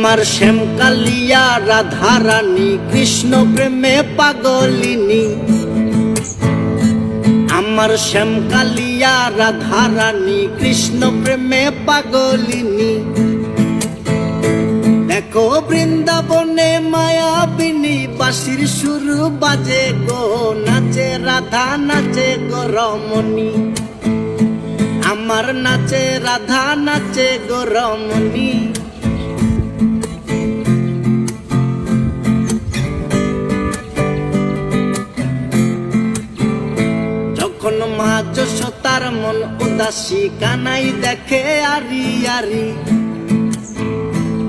আমার শ্যামকালিয়া রাধারানী কৃষ্ণ প্রেমে পাগলিনী। আমার শ্যামকালিয়া রাধারানী কৃষ্ণ প্রেমে পাগলিনী। দেখো বৃন্দাবনে মায়াবিনী বাঁশির সুর বাজে গো, নাচে রাধা নাচে গো রমণী। আমার নাচে রাধা নাচে গো রমণী। যখন মা যশোদার মন উদাসী কানাই দেখে আরি আরি।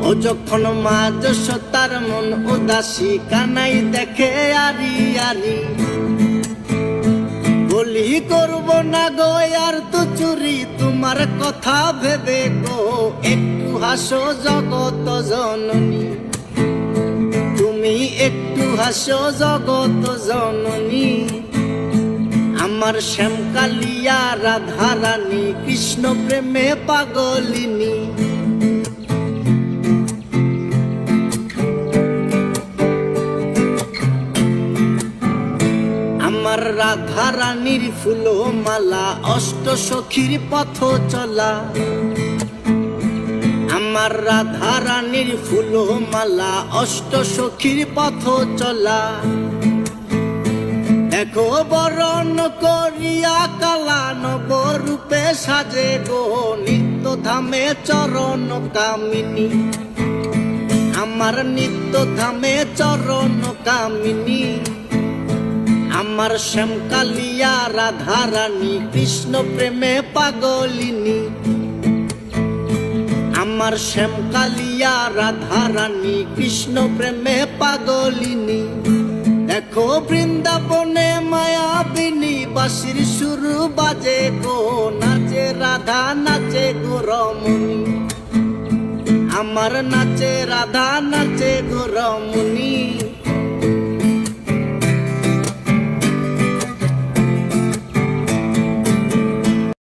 ও যখন মা যশোদার মন উদাসী কানাই দেখে আরি আরি। বলি করব না গো আর তো চুরি তোমার কথা ভেবে গো, একটু হাসো জগত জননী। তুমি একটু হাসো জগত জননী। আমার শ্যামকালিয়া রাধারানী কৃষ্ণ প্রেমে পাগলিনী। আমার রাধারানীর ফুল মালা অষ্ট সখীর পথ চলা। আমার রাধারানীর ফুল মালা অষ্ট সখীর পথ চলা। দেখো বরণ করিয়া কালা নব রূপে সাজে গো, নিত্য ধামে চরণ কামিনী। আমার নিত্য ধামে চরণ কামিনী। আমার শ্যামকালিয়া রাধারানী কৃষ্ণ প্রেমে পাগলিনী। আমার শ্যামকালিয়া রাধারানী কৃষ্ণ প্রেমে পাগলিনী। দেখো বৃন্দাবনে মায়াবিনী বাঁশির সুর বাজে গো, নাচে রাধা নাচে গো রমণী। আমার নাচে রাধা নাচে গো রমণী।